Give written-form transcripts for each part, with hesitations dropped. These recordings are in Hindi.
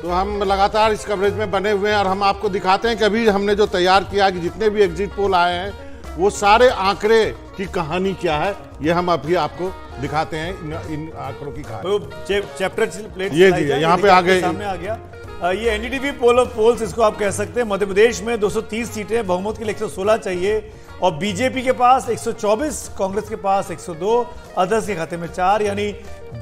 तो हम लगातार इस कवरेज में बने हुए हैं और हम आपको दिखाते हैं कि अभी हमने जो तैयार किया कि जितने भी एग्जिट पोल आए हैं वो सारे आंकड़े की कहानी क्या है ये हम अभी आपको दिखाते हैं, इन आंकड़ों की कहानी। चैप्टर प्लेट ये जी यहाँ पे आ गए, सामने आ गया। ये एनडीटीवी पोल ऑफ पोल्स इसको आप कह सकते हैं। मध्य प्रदेश में 230 सीटें, बहुमत के लिए 116 चाहिए और बीजेपी के पास 124, कांग्रेस के पास 102, अदर्स के खाते में 4, यानी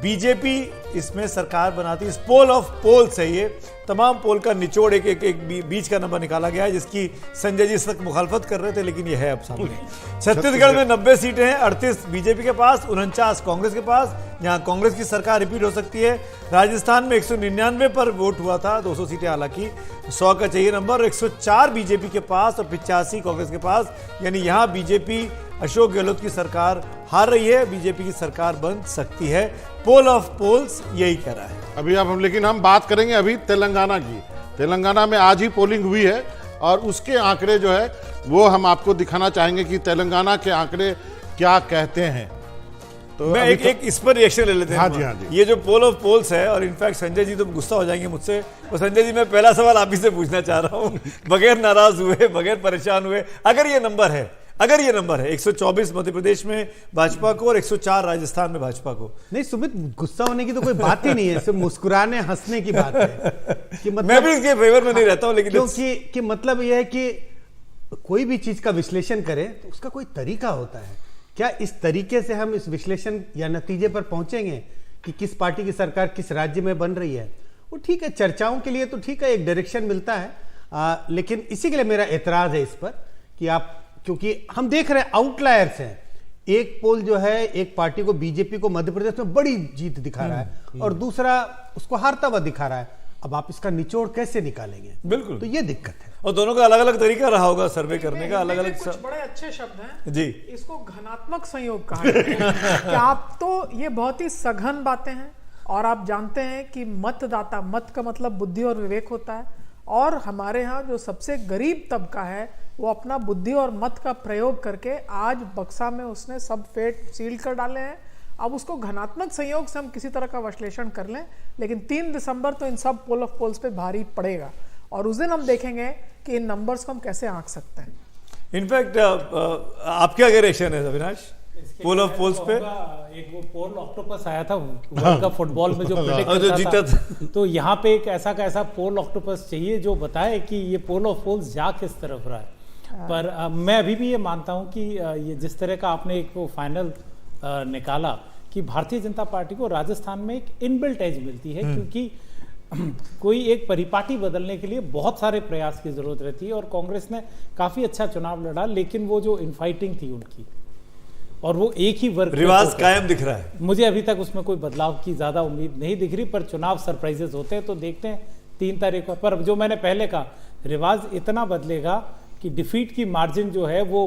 बीजेपी इसमें सरकार बनाती है। इस पोल ऑफ पोल्स है ये, तमाम पोल का निचोड़ एक बीच का नंबर निकाला गया है, जिसकी संजय जी इस वक्त मुखालफत कर रहे थे, लेकिन ये है अब सामने। छत्तीसगढ़ में 90 सीटें हैं, 38 बीजेपी के पास, 49 कांग्रेस के पास, जहां कांग्रेस की सरकार रिपीट हो सकती है। राजस्थान में 199 पर वोट हुआ था, 200 सीटें हालांकि, 100 का चाहिए नंबर, 104 बीजेपी के पास और 85 कांग्रेस के पास, यानी यहां बीजेपी अशोक गहलोत की सरकार हार रही है, बीजेपी की सरकार बन सकती है। पोल ऑफ पोल्स यही कह रहा है अभी। अब लेकिन हम बात करेंगे अभी तेलंगाना की। तेलंगाना में आज ही पोलिंग हुई है और उसके आंकड़े जो है वो हम आपको दिखाना चाहेंगे कि तेलंगाना के आंकड़े क्या कहते हैं। तो मैं एक इस पर रिएक्शन ले लेते हैं। हाँ जी, हाँ जी। ये जो पोल ऑफ पोल्स है, और इनफैक्ट संजय जी तो गुस्सा हो जाएंगे मुझसे, तो संजय जी मैं पहला सवाल आप ही से पूछना चाह रहा हूँ, बगैर नाराज हुए, बगैर परेशान हुए, अगर ये नंबर है 124 मध्य प्रदेश में भाजपा को और 104 राजस्थान में भाजपा को। नहीं सुमित, गुस्सा होने की तो कोई बात ही नहीं है, सिर्फ मुस्कुराने हंसने की बात है कि मतलब मैं भी इसके फेवर में नहीं रहता हूं, लेकिन क्योंकि मतलब यह है कि कोई भी चीज का विश्लेषण करें तो उसका कोई तरीका होता है। क्या इस तरीके से हम इस विश्लेषण या नतीजे पर पहुंचेंगे कि किस पार्टी की सरकार किस राज्य में बन रही है? वो ठीक है, चर्चाओं के लिए तो ठीक है, एक डायरेक्शन मिलता है, लेकिन इसी के लिए मेरा एतराज है इस पर कि आप, क्योंकि हम देख रहे हैं आउटलायर्स हैं। एक पोल जो है एक पार्टी को, बीजेपी को मध्य प्रदेश में बड़ी जीत दिखा रहा है और दूसरा उसको हारता हुआ दिखा रहा है। अब आप इसका निचोड़ कैसे निकालेंगे? बिल्कुल, तो ये दिक्कत है। और दोनों का अलग अलग तरीका रहा होगा सर्वे करने का, अलग अलग। कुछ बड़े अच्छे शब्द हैं जी, इसको घनात्मक संयोग कहा जाता है कि आप तो ये बहुत ही सघन बातें हैं और आप जानते हैं कि मतदाता, मत का मतलब बुद्धि और विवेक होता है, और हमारे यहाँ जो सबसे गरीब तबका है वो अपना बुद्धि और मत का प्रयोग करके आज बक्सा में उसने सब फेट सील कर डाले हैं। अब उसको घनात्मक संयोग से हम किसी तरह का विश्लेषण कर लें, लेकिन 3 दिसंबर तो इन सब पोल ऑफ पोल्स पे भारी पड़ेगा और उस दिन हम देखेंगे कि इन नंबर्स को हम कैसे आंक सकते हैं। इनफैक्ट आपका क्या रिएक्शन है अविनाश पोल ऑफ पोल्स पे? एक वो पोल ऑक्टोपस आया था वर्ल्ड कप फुटबॉल में जो प्रेडिक्ट जो जीता था, तो यहाँ पे एक ऐसा का ऐसा पोल ऑक्टोपस चाहिए जो बताए कि ये पोल ऑफ पोल्स जा किस तरफ रहा है। पर मैं अभी भी ये मानता हूँ कि ये जिस तरह का आपने एक वो फाइनल निकाला कि भारतीय जनता पार्टी को राजस्थान में एक इनबिल्ट एज मिलती है, क्योंकि कोई एक परिपाटी बदलने के लिए बहुत सारे प्रयास की जरूरत रहती है और कांग्रेस ने काफी अच्छा चुनाव लड़ा, लेकिन वो जो इनफाइटिंग थी उनकी और वो एक ही वर्ग रिवाज कायम दिख रहा है। मुझे अभी तक उसमें कोई बदलाव की ज्यादा उम्मीद नहीं दिख रही, पर चुनाव सरप्राइजेस होते हैं तो देखते हैं 3 तारीख को। पर जो मैंने पहले कहा, रिवाज इतना बदलेगा कि डिफीट की मार्जिन जो है वो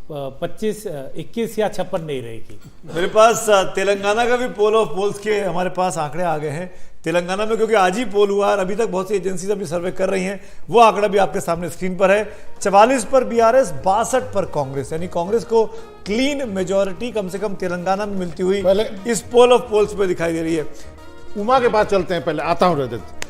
25, 21 या 56 नहीं रहेगी। मेरे पास तेलंगाना का भी पोल ऑफ पोल्स के हमारे पास आंकड़े आ गए हैं। तेलंगाना में क्योंकि आज ही पोल हुआ और अभी तक बहुत सी एजेंसीज अभी सर्वे कर रही हैं, वो आंकड़ा भी आपके सामने स्क्रीन पर है। 44 पर बीआरएस, 62 पर कांग्रेस, यानी कांग्रेस को क्लीन मेजॉरिटी कम से कम तेलंगाना में मिलती हुई इस पोल ऑफ पोल्स पे दिखाई दे रही है। उमा के पास चलते हैं, पहले आता हूं रजत।